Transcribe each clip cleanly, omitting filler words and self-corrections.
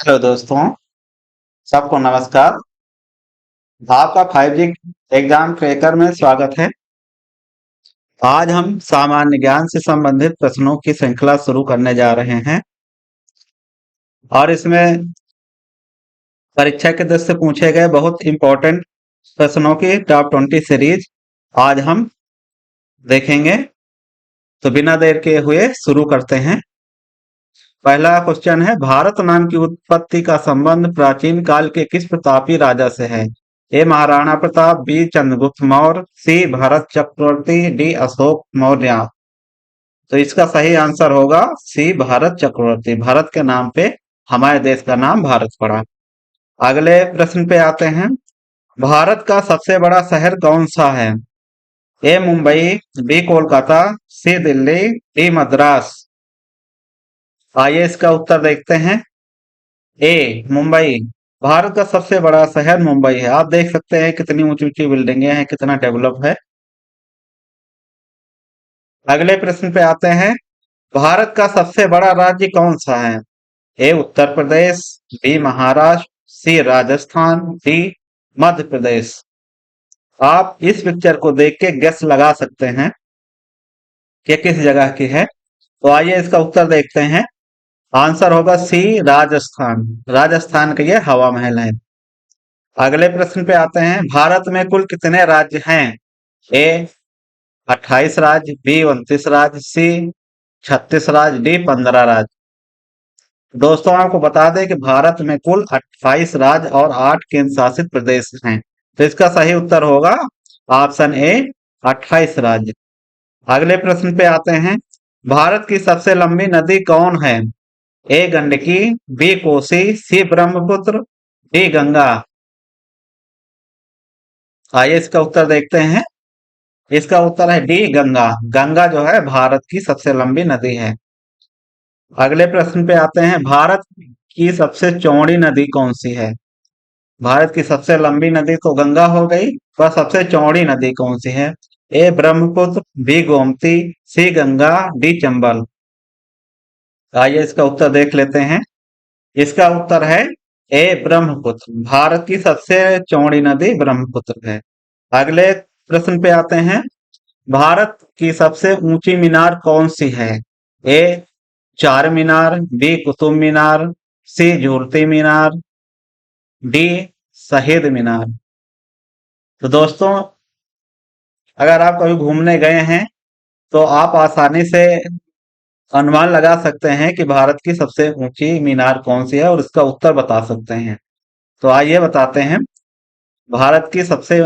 Hello दोस्तों, सबको नमस्कार। आपका 5G एग्जाम क्रैकर में स्वागत है। आज हम सामान्य ज्ञान से संबंधित प्रश्नों की श्रृंखला शुरू करने जा रहे हैं और इसमें परीक्षा के दृष्टि से पूछे गए बहुत इंपॉर्टेंट प्रश्नों की टॉप 20 सीरीज आज हम देखेंगे। तो बिना देर के हुए शुरू करते हैं। पहला क्वेश्चन है, भारत नाम की उत्पत्ति का संबंध प्राचीन काल के किस प्रतापी राजा से है? ए महाराणा प्रताप, बी चंद्रगुप्त मौर्य, सी भरत चक्रवर्ती, डी अशोक मौर्य। तो इसका सही आंसर होगा सी भरत चक्रवर्ती। भारत के नाम पे हमारे देश का नाम भारत पड़ा। अगले प्रश्न पे आते हैं। भारत का सबसे बड़ा शहर कौन सा है? ए मुंबई, बी कोलकाता, सी दिल्ली, डी मद्रास। आइए इसका उत्तर देखते हैं। ए मुंबई। भारत का सबसे बड़ा शहर मुंबई है। आप देख सकते हैं कितनी ऊंची ऊंची बिल्डिंगें हैं, कितना डेवलप है। अगले प्रश्न पे आते हैं। भारत का सबसे बड़ा राज्य कौन सा है? ए उत्तर प्रदेश, बी महाराष्ट्र, सी राजस्थान, डी मध्य प्रदेश। आप इस पिक्चर को देख के गेस लगा सकते हैं कि किस जगह की है। तो आइए इसका उत्तर देखते हैं। आंसर होगा सी राजस्थान। राजस्थान का ये हवा महल है। अगले प्रश्न पे आते हैं। भारत में कुल कितने राज्य हैं? ए 28 राज्य, बी 29 राज्य, सी 36 राज्य, डी 15 राज्य। दोस्तों आपको बता दें कि भारत में कुल 28 राज्य और 8 केंद्र शासित प्रदेश हैं। तो इसका सही उत्तर होगा ऑप्शन ए 28 राज्य। अगले प्रश्न पे आते हैं। भारत की सबसे लंबी नदी कौन है? ए गंडकी, बी कोसी, सी ब्रह्मपुत्र, डी गंगा। आइए इसका उत्तर देखते हैं। इसका उत्तर है डी गंगा। गंगा जो है भारत की सबसे लंबी नदी है। अगले प्रश्न पे आते हैं। भारत की सबसे चौड़ी नदी कौन सी है? भारत की सबसे लंबी नदी तो गंगा हो गई, पर सबसे चौड़ी नदी कौन सी है? ए ब्रह्मपुत्र, बी गोमती, सी गंगा, डी चंबल। आइए इसका उत्तर देख लेते हैं। इसका उत्तर है ए ब्रह्मपुत्र। भारत की सबसे चौड़ी नदी ब्रह्मपुत्र है। अगले प्रश्न पे आते हैं। भारत की सबसे ऊंची मीनार कौन सी है? ए चार मीनार, बी कुतुब मीनार, सी झूलती मीनार, डी शहीद मीनार। तो दोस्तों अगर आप कभी घूमने गए हैं तो आप आसानी से अनुमान लगा सकते हैं कि भारत की सबसे ऊंची मीनार कौन सी है और इसका उत्तर बता सकते हैं। तो आइए बताते हैं। भारत की सबसे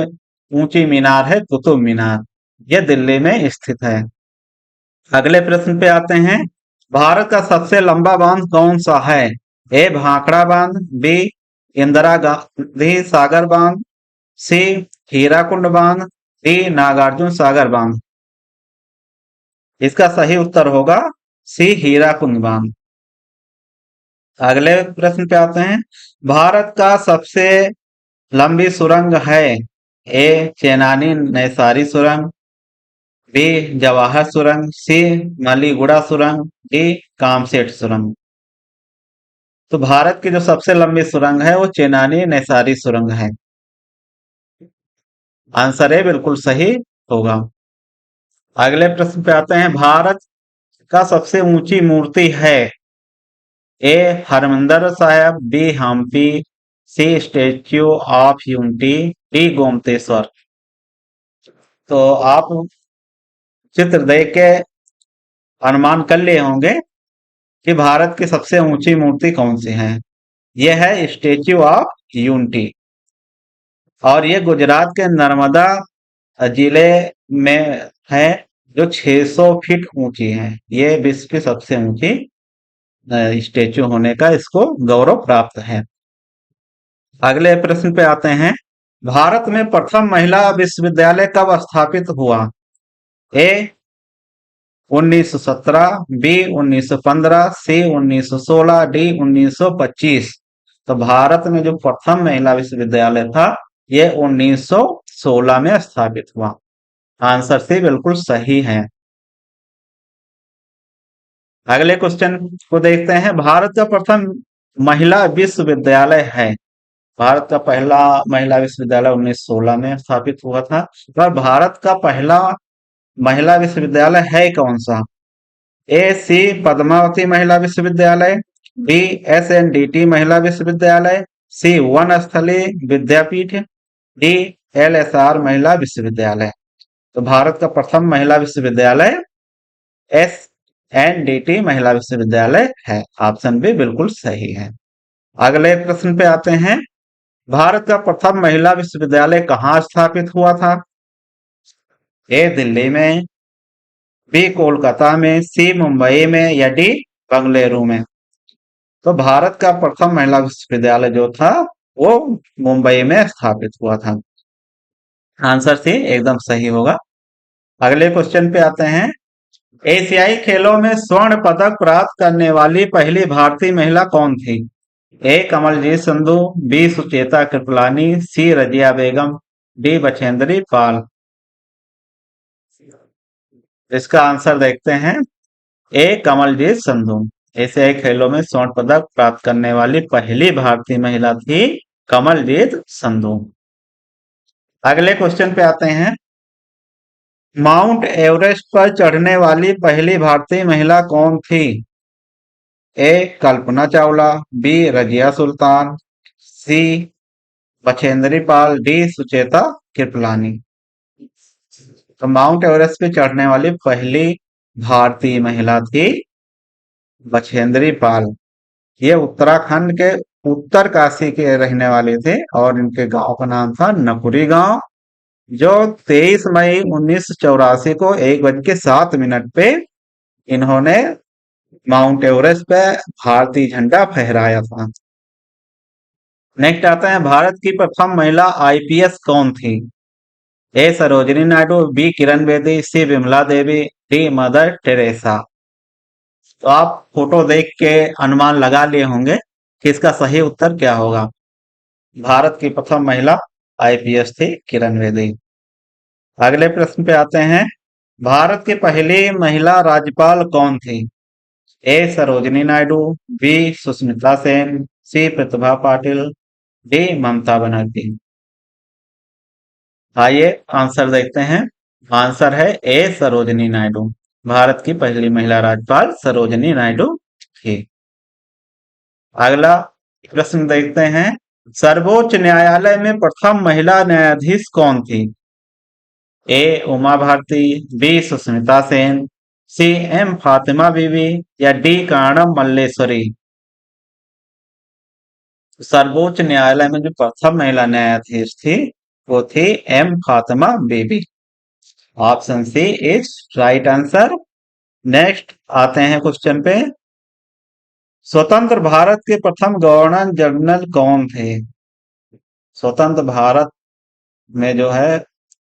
ऊंची मीनार है कुतुब मीनार। यह दिल्ली में स्थित है। अगले प्रश्न पे आते हैं। भारत का सबसे लंबा बांध कौन सा है? ए भाखड़ा बांध, बी इंदिरा गांधी सागर बांध, सी हीराकुंड बांध, डी नागार्जुन सागर बांध। इसका सही उत्तर होगा सी हीराकुंड बांध। अगले प्रश्न पे आते हैं। भारत का सबसे लंबी सुरंग है? ए चेनानी नैसारी सुरंग, बी जवाहर सुरंग, सी मलीगुड़ा सुरंग, डी कामसेट सुरंग। तो भारत की जो सबसे लंबी सुरंग है वो चेनानी नैसारी सुरंग है। आंसर ए बिल्कुल सही होगा। अगले प्रश्न पे आते हैं। भारत का सबसे ऊंची मूर्ति है? A Harmandir Sahib, B Hampi, C Statue of Unity, D Gomateshwara. तो आप चित्र देख के अनुमान कर लिए होंगे कि भारत की सबसे ऊंची मूर्ति कौन सी है। यह है स्टेच्यू ऑफ यूनिटी और ये गुजरात के नर्मदा जिले में है, जो 600 फीट ऊंची है। ये विश्व की सबसे ऊंची स्टेच्यू होने का इसको गौरव प्राप्त है। अगले प्रश्न पे आते हैं। भारत में प्रथम महिला विश्वविद्यालय कब स्थापित हुआ? ए 1917, बी 1915, सी 1916, डी 1925। तो भारत में जो प्रथम महिला विश्वविद्यालय था ये 1916 में स्थापित हुआ। आंसर सी बिल्कुल सही है। अगले क्वेश्चन को देखते हैं। भारत का प्रथम महिला विश्वविद्यालय है? भारत का पहला महिला विश्वविद्यालय 1916 में स्थापित हुआ था। और भारत का पहला महिला विश्वविद्यालय है कौन सा? ए सी Padmavati Mahila Vishwavidyalaya, B S N D T Mahila Vishwavidyalaya, C Vanasthali Vidyapith, D L S R Mahila Vishwavidyalaya. तो भारत का प्रथम महिला विश्वविद्यालय S N D T Mahila विश्वविद्यालय है। ऑप्शन बी बिल्कुल सही है। अगले प्रश्न पे आते हैं। भारत का प्रथम महिला विश्वविद्यालय कहाँ स्थापित हुआ था? ए दिल्ली में, बी कोलकाता में, सी मुंबई में, या डी बंगलुरु में। तो भारत का प्रथम महिला विश्वविद्यालय जो था वो मुंबई में स्थापित हुआ था। आंसर सी एकदम सही होगा। अगले क्वेश्चन पे आते हैं। एशियाई खेलों में स्वर्ण पदक प्राप्त करने वाली पहली भारतीय महिला कौन थी? ए कमलजीत संधू, बी सुचेता कृपलानी, सी रजिया बेगम, डी बछेंद्री पाल। इसका आंसर देखते हैं। ए कमलजीत संधू एशियाई खेलों में स्वर्ण पदक प्राप्त करने वाली पहली भारतीय महिला थी कमलजीत संधू। अगले क्वेश्चन पे आते हैं। माउंट एवरेस्ट पर चढ़ने वाली पहली भारतीय महिला कौन थी? ए कल्पना चावला, बी रजिया सुल्तान, सी बछेंद्री पाल, डी सुचेता कृपलानी। तो माउंट एवरेस्ट पे चढ़ने वाली पहली भारतीय महिला थी बछेंद्री पाल। ये उत्तराखंड के उत्तर काशी के रहने वाले थे और इनके गांव का नाम था नकुरी गांव, जो 23 मई 1984 को 1:07 पे इन्होंने माउंट एवरेस्ट पे भारतीय झंडा फहराया था। नेक्स्ट आता है। भारत की प्रथम महिला आईपीएस कौन थी? ए सरोजिनी नायडू, बी किरण बेदी, सी Vimla Devi, D mother Teresa. तो आप फोटो देख के अनुमान लगा लिए होंगे कि इसका सही उत्तर क्या होगा। भारत की प्रथम महिला आईपीएस थी किरण बेदी। अगले प्रश्न पे आते हैं। भारत की पहली महिला राज्यपाल कौन थी? ए सरोजिनी नायडू, बी सुष्मिता सेन, सी प्रतिभा पाटिल, डी ममता बनर्जी। आइए आंसर देखते हैं। आंसर है ए सरोजिनी नायडू। भारत की पहली महिला राज्यपाल सरोजिनी नायडू थी। अगला प्रश्न देखते हैं। सर्वोच्च न्यायालय में प्रथम महिला न्यायाधीश कौन थी? A Uma Bharti, B Sushmita Sen, C M Fathima Beevi, या डी कारणम मल्लेश्वरी। सर्वोच्च न्यायालय में जो प्रथम महिला न्यायाधीश थी वो थी M Fatima Bibi. Option C is right answer. Next आते हैं क्वेश्चन पे। स्वतंत्र भारत के प्रथम गवर्नर जनरल कौन थे? स्वतंत्र भारत में जो है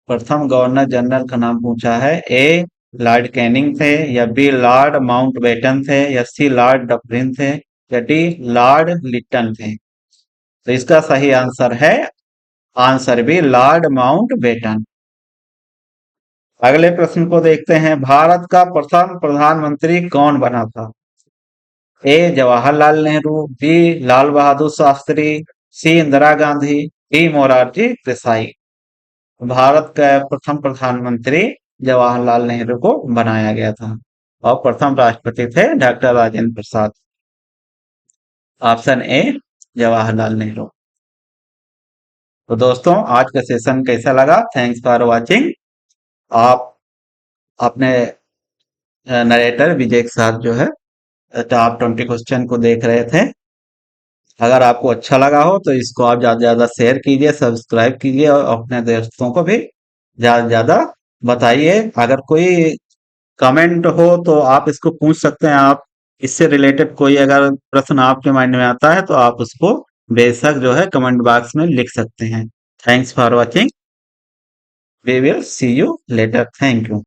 प्रथम गवर्नर जनरल का नाम पूछा है। ए लॉर्ड कैनिंग थे, या बी लॉर्ड माउंटबेटन थे, या सी लॉर्ड डफरिन थे, या डी लॉर्ड लिटन थे। तो इसका सही आंसर है आंसर बी लॉर्ड माउंटबेटन। अगले प्रश्न को देखते हैं। भारत का प्रथम प्रधानमंत्री कौन बना था? ए जवाहरलाल नेहरू, बी लाल बहादुर शास्त्री, सी इंदिरा गांधी, डी मोरारजी देसाई। भारत का प्रथम प्रधानमंत्री जवाहरलाल नेहरू को बनाया गया था और प्रथम राष्ट्रपति थे doctor Rajendra Prasad. Option A Jawaharlal Nehru. तो दोस्तों आज का सेशन कैसा लगा? Thanks for watching. आप अपने नरेटर विजय के साथ जो है टॉप 20 क्वेश्चन को देख रहे थे। अगर आपको अच्छा लगा हो तो इसको आप ज्यादा से ज्यादा शेयर कीजिए, सब्सक्राइब कीजिए और अपने दोस्तों को भी ज्यादा से ज्यादा बताइए। अगर कोई कमेंट हो तो आप इसको पूछ सकते हैं। आप इससे रिलेटेड कोई अगर प्रश्न आपके माइंड में आता है तो आप उसको बेशक जो है कमेंट बॉक्स में लिख सकते हैं। Thanks for watching. We will see you later. Thank you.